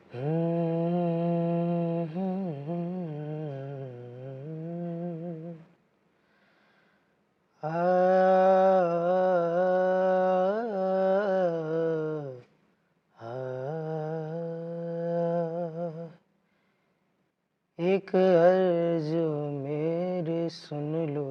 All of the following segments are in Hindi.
एक अर्ज मेरी सुन लो,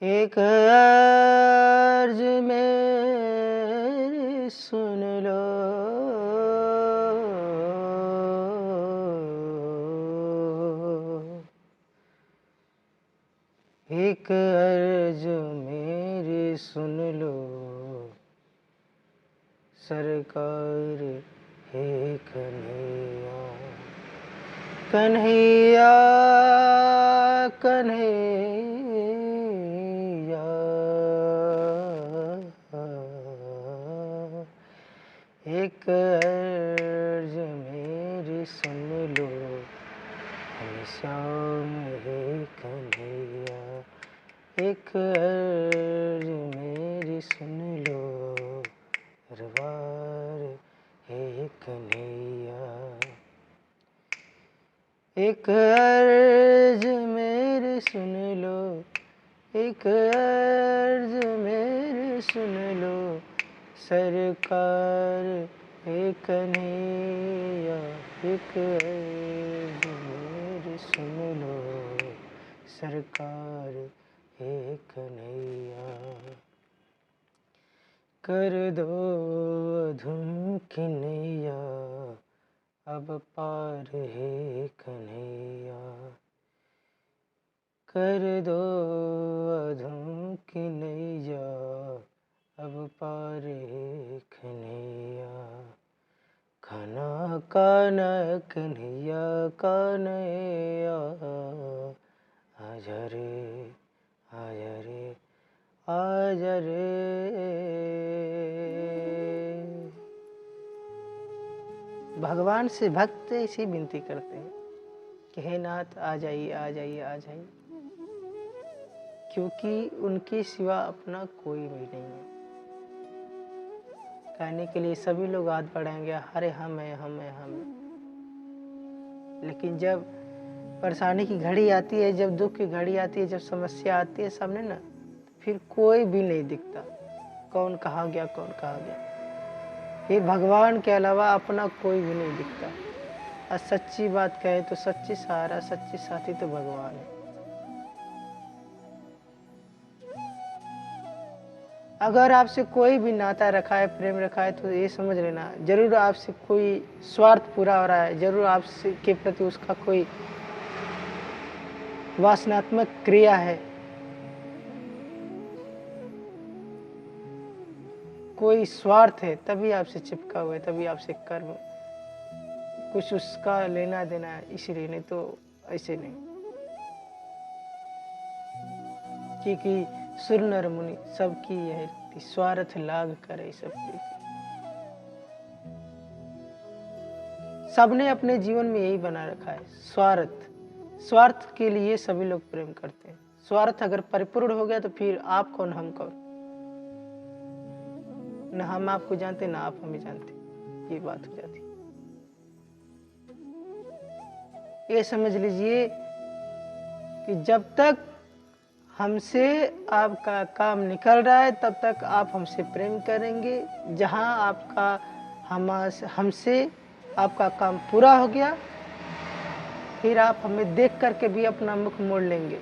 एक अर्ज मेरी सुन लो, एक अर्ज मेरी सुन लो, सरकार हे कन्हैया, कन्हैया कन्हैया, एक अर्ज मेरी सुन लो, श्याम हे कन्हैया, एक अर्ज मेरी सुन लो, दरबार हे कन्हैया, एक अर्ज मेरी सुन लो, एक अर्ज मेरी सुन लो, सरकार हे कन्हैया, एक अर्ज मेरी सुन लो, सरकार हे कन्हैया, कर दो अधम की नैया, अब पार हे कन्हैया, कर दो अधम की नैया, अब पार हे कन्हैया, खाना काना कन्हैया कन्हैया, आजा रे आजा रे आजा रे। भगवान से भक्त इसी विनती करते हैं कि हे नाथ आ जाइए आ जाइए आ जाइए, क्योंकि उनके सिवा अपना कोई भी नहीं है। कहने के लिए सभी लोग हाथ बढ़ाएंगे, अरे हम हैं हम हैं हम हैं, लेकिन जब परेशानी की घड़ी आती है, जब दुख की घड़ी आती है, जब समस्या आती है सामने ना, फिर कोई भी नहीं दिखता। कौन कहाँ गया कौन कहाँ गया, फिर भगवान के अलावा अपना कोई भी नहीं दिखता। और सच्ची बात कहे तो सच्ची सहारा सच्ची साथी तो भगवान है। अगर आपसे कोई भी नाता रखा है, प्रेम रखा है, तो ये समझ लेना जरूर आपसे कोई स्वार्थ पूरा हो रहा है, जरूर आपसे के प्रति उसका कोई वासनात्मक क्रिया है, कोई स्वार्थ है, तभी आपसे चिपका हुआ है, तभी आपसे कर्म कुछ उसका लेना देना है, इसलिए, नहीं तो ऐसे नहीं। क्योंकि सुर नर मुनि सबकी यह स्वार्थ लाग करे सब प्रीति। सबने अपने जीवन में यही बना रखा है, स्वार्थ। स्वार्थ के लिए सभी लोग प्रेम करते हैं। स्वार्थ अगर परिपूर्ण हो गया तो फिर आप कौन हम कौन, न हम आपको जानते ना आप हमें जानते, ये बात हो जाती। ये समझ लीजिए कि जब तक हमसे आपका काम निकल रहा है तब तक आप हमसे प्रेम करेंगे। जहां आपका हमसे आपका काम पूरा हो गया, फिर आप हमें देख करके भी अपना मुख मोड़ लेंगे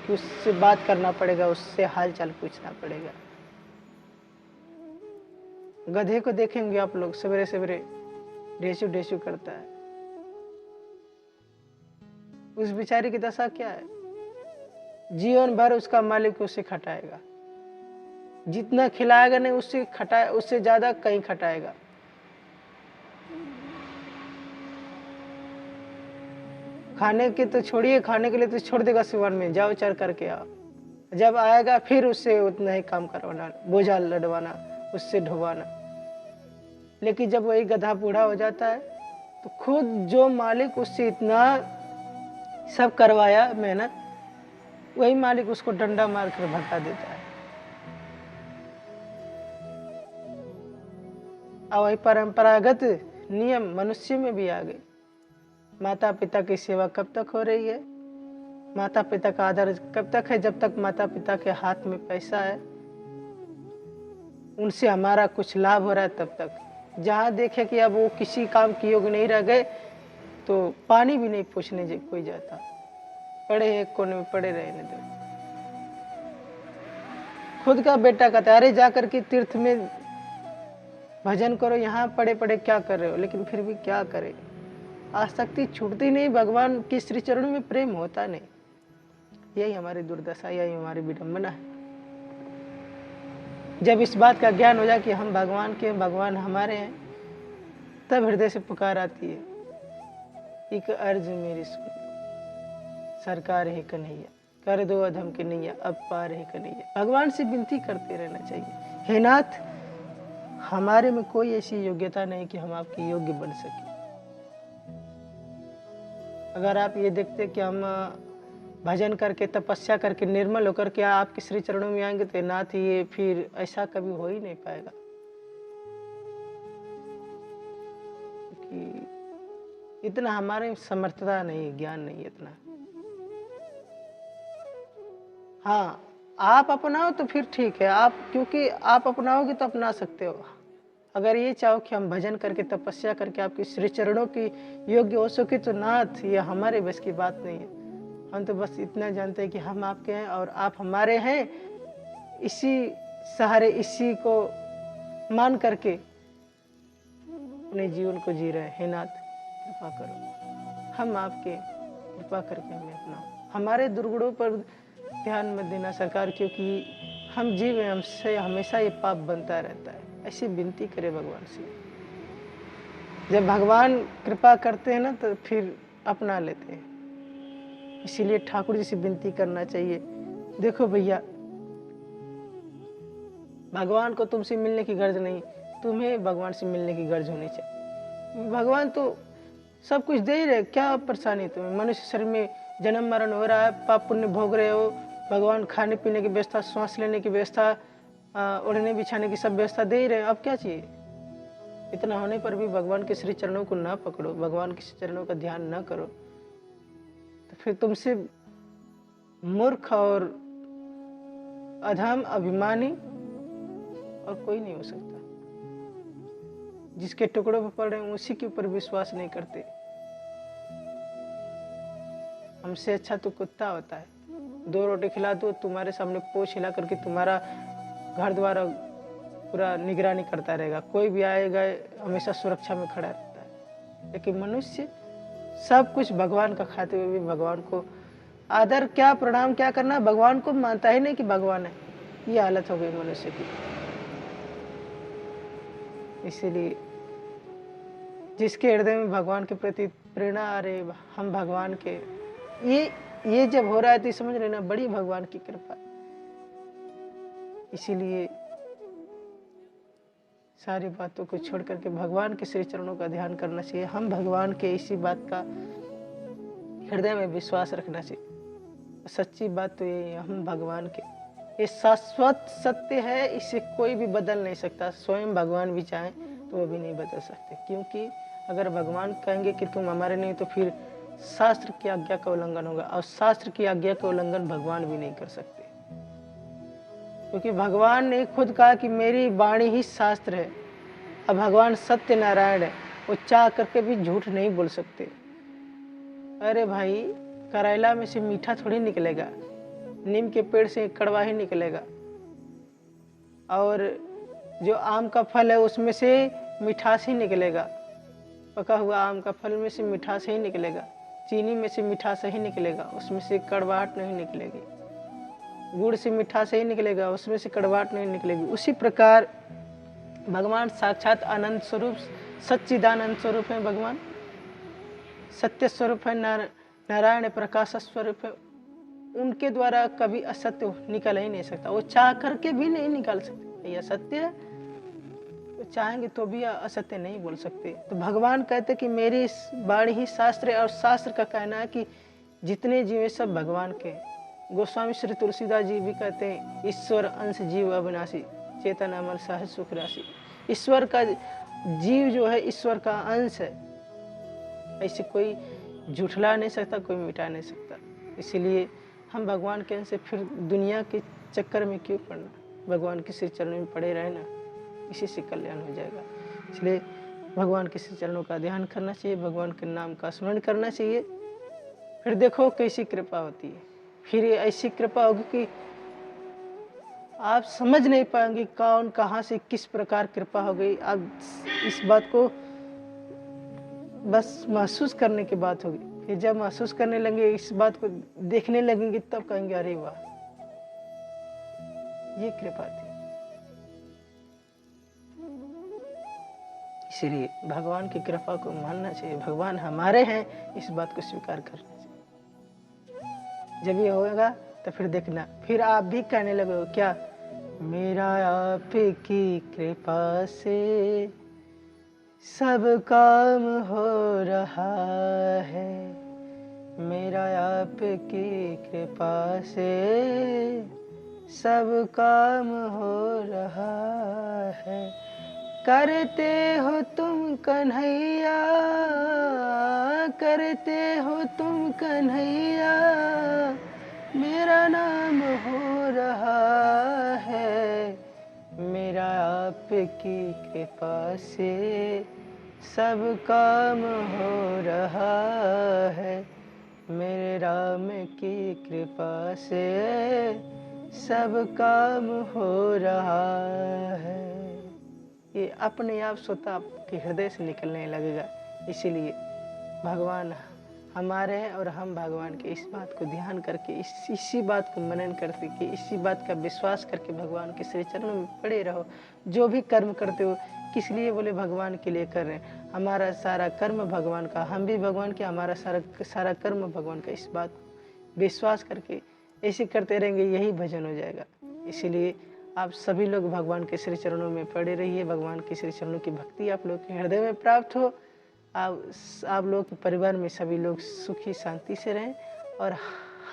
कि उससे बात करना पड़ेगा, उससे हाल चाल पूछना पड़ेगा। गधे को देखेंगे आप लोग, सवेरे सवेरे ढेसू ढेसू करता है, उस बेचारे की दशा क्या है? जीवन भर उसका मालिक उसे खटाएगा, जितना खिलाएगा नहीं उससे खटाए, उससे ज्यादा कहीं खटाएगा। खाने के तो छोड़िए, खाने के लिए तो छोड़ देगा, सिवान में जाओ चर करके आओ। जब आएगा फिर उससे उतना ही काम करवाना, बोझा लदवाना, उससे ढोवाना। लेकिन जब वही गधा बूढ़ा हो जाता है तो खुद जो मालिक उससे इतना सब करवाया मेहनत, वही मालिक उसको डंडा मारकर भगा देता है। और वही परंपरागत नियम मनुष्य में भी आ गए। माता पिता की सेवा कब तक हो रही है, माता पिता का आदर कब तक है, जब तक माता पिता के हाथ में पैसा है, उनसे हमारा कुछ लाभ हो रहा है तब तक। जहाँ देखे कि अब वो किसी काम के योग्य नहीं रह गए तो पानी भी नहीं पूछने कोई जाता, पड़े एक कोने में पड़े रहने दो। खुद का बेटा कहता है अरे जाकर के तीर्थ में भजन करो, यहाँ पड़े पड़े क्या कर रहे हो, लेकिन फिर भी क्या करे, आसक्ति छूटती नहीं, भगवान के श्री चरणों में प्रेम होता नहीं। यही हमारी दुर्दशा, यही हमारी विडंबना है। जब इस बात का ज्ञान हो जाए कि हम भगवान के, भगवान हमारे हैं, तब हृदय से पुकार आती है, एक अर्ज मेरी सुन, सरकार है कन्हैया, कर दो अधम के नैया, अब पार है कन्हैया। भगवान से विनती करते रहना चाहिए, हे नाथ हमारे में कोई ऐसी योग्यता नहीं कि हम आपके योग्य बन सके। अगर आप ये देखते कि हम भजन करके, तपस्या करके, निर्मल होकर के आपके श्री चरणों में आएंगे तो नाथ ये फिर ऐसा कभी हो ही नहीं पाएगा, कि इतना हमारे समर्थता नहीं, ज्ञान नहीं इतना। हाँ आप अपनाओ तो फिर ठीक है, आप क्योंकि आप अपनाओगे तो अपना सकते हो। अगर ये चाहो कि हम भजन करके, तपस्या करके आपके श्री चरणों की योग्य हो सके तो नाथ ये हमारे बस की बात नहीं है। हम तो बस इतना जानते हैं कि हम आपके हैं और आप हमारे हैं, इसी सहारे, इसी को मान करके अपने जीवन को जी रहे हैं। हे नाथ कृपा करो, हम आपके, कृपा करके हमें अपनाओ। हमारे दुर्गुणों पर ध्यान मत देना सरकार, क्योंकि हम जीव हैं, हमसे हमेशा ये पाप बनता रहता है। ऐसी विनती करे भगवान से। जब भगवान कृपा करते हैं ना तो फिर अपना लेते हैं। इसीलिए ठाकुर जी से विनती करना चाहिए, देखो भैया भगवान को तुमसे मिलने की गर्ज नहीं, तुम्हें भगवान से मिलने की गर्ज होनी चाहिए। भगवान तो सब कुछ दे ही रहे, क्या परेशानी तुम्हें। मनुष्य शरीर में जन्म मरण हो रहा है, पाप पुण्य भोग रहे हो, भगवान खाने पीने की व्यवस्था, सांस लेने की व्यवस्था, ओढ़ने बिछाने की सब व्यवस्था दे ही रहे, अब क्या चाहिए। इतना होने पर भी भगवान के श्री चरणों को ना पकड़ो, भगवान के श्री चरणों का ध्यान ना करो, तो फिर तुमसे मूर्ख और अधम, अभिमानी और कोई नहीं हो सकता। जिसके टुकड़ों पर पड़ रहे हैं उसी के ऊपर विश्वास नहीं करते। हमसे अच्छा तो कुत्ता होता है, 2 रोटी खिला दो, तुम्हारे सामने पोंछ हिला करके तुम्हारा घर द्वार पूरा निगरानी करता रहेगा, कोई भी आएगा हमेशा सुरक्षा में खड़ा रहता है। लेकिन मनुष्य सब कुछ भगवान का खाते हुए भी भगवान को आदर क्या, प्रणाम क्या करना, भगवान को मानता ही नहीं कि भगवान है। ये हालत हो गई मनुष्य की। इसीलिए जिसके हृदय में भगवान के प्रति प्रेरणा आ रही, हम भगवान के, ये जब हो रहा है तो समझ लेना बड़ी भगवान की कृपा। इसीलिए सारी बातों को छोड़ करके भगवान के श्री चरणों का ध्यान करना चाहिए। हम भगवान के इसी बात का हृदय में विश्वास रखना चाहिए। सच्ची बात तो यही है, हम भगवान के, ये शाश्वत सत्य है, इसे कोई भी बदल नहीं सकता। स्वयं भगवान भी चाहें तो वो भी नहीं बदल सकते, क्योंकि अगर भगवान कहेंगे कि तुम हमारे नहीं तो फिर शास्त्र की आज्ञा का उल्लंघन होगा, और शास्त्र की आज्ञा का उल्लंघन भगवान भी नहीं कर सकते, क्योंकि भगवान ने खुद कहा कि मेरी वाणी ही शास्त्र है। अब भगवान सत्य नारायण है, वो चाह करके भी झूठ नहीं बोल सकते। अरे भाई करेला में से मीठा थोड़ी निकलेगा, नीम के पेड़ से कड़वा ही निकलेगा, और जो आम का फल है उसमें से मिठास ही निकलेगा, पका हुआ आम का फल में से मिठास ही निकलेगा, चीनी में से मिठास ही निकलेगा, उसमें से कड़वाहट नहीं निकलेगी, गुड़ से मिठास ही निकलेगा, उसमें से कड़वाहट नहीं निकलेगी। उसी प्रकार भगवान साक्षात आनंद स्वरूप, सच्चिदानंद स्वरूप है, भगवान सत्य स्वरूप है, नारायण प्रकाश स्वरूप है। उनके द्वारा कभी असत्य निकल ही नहीं सकता, वो चाह करके भी नहीं निकाल सकते। यह सत्य है, तो चाहेंगे तो भी असत्य नहीं बोल सकते। तो भगवान कहते कि मेरी वाणी ही शास्त्र है, और शास्त्र का कहना है कि जितने जीव सब भगवान के। गोस्वामी श्री तुलसीदास जी भी कहते हैं, ईश्वर अंश जीव अविनाशी, चेतन अमर सहज सुख राशि। ईश्वर का जीव जो है ईश्वर का अंश है, ऐसे कोई झुठला नहीं सकता, कोई मिटा नहीं सकता। इसीलिए हम भगवान के अंश से फिर दुनिया के चक्कर में क्यों पड़ना, भगवान के श्री चरणों में पड़े रहना, इसी से कल्याण हो जाएगा। इसलिए भगवान के श्री चरणों का ध्यान करना चाहिए, भगवान के नाम का स्मरण करना चाहिए, फिर देखो कैसी कृपा होती है। फिर ये ऐसी कृपा होगी कि आप समझ नहीं पाएंगे कौन कहाँ से किस प्रकार कृपा हो गई। आप इस बात को बस महसूस करने की बात होगी। फिर जब महसूस करने लगेंगे, इस बात को देखने लगेंगे, तब कहेंगे अरे वाह, ये कृपा थी। इसलिए भगवान की कृपा को मानना चाहिए, भगवान हमारे हैं, इस बात को स्वीकार करना चाहिए। जब ये होगा तो फिर देखना, फिर आप भी कहने लगोगे क्या, मेरा आपकी कृपा से सब काम हो रहा है, मेरा आपकी कृपा से सब काम हो रहा है। करते हो तुम कन्हैया, करते हो तुम कन्हैया, मेरा नाम हो रहा है, मेरा आपकी कृपा से सब काम हो रहा है, मेरे राम की कृपा से सब काम हो रहा है। ये अपने आप स्वतः आपके हृदय से निकलने लगेगा। इसीलिए भगवान हमारे हैं और हम भगवान के, इस बात को ध्यान करके, इसी बात को मनन करके, कि इसी बात का विश्वास करके भगवान के श्री चरणों में पड़े रहो। जो भी कर्म करते हो किस लिए, बोले भगवान के लिए कर रहे हैं। हमारा सारा कर्म भगवान का, हम भी भगवान के, हमारा सारा कर्म भगवान का, इस बात को विश्वास करके ऐसे करते रहेंगे, यही भजन हो जाएगा। इसीलिए आप सभी लोग भगवान के श्री चरणों में पड़े रहिए, भगवान के श्री चरणों की भक्ति आप लोग के हृदय में प्राप्त हो। आप लोग के परिवार में सभी लोग सुखी शांति से रहें, और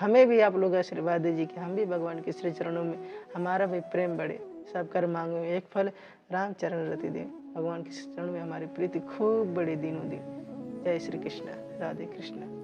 हमें भी आप लोग आशीर्वाद दीजिए कि हम भी भगवान के श्री चरणों में हमारा भी प्रेम बढ़े। सब कर मांगो एक फल, राम चरण रति दे। भगवान के चरणों में हमारी प्रीति खूब बड़ी दिनों दिन। जय श्री कृष्ण, राधे कृष्ण।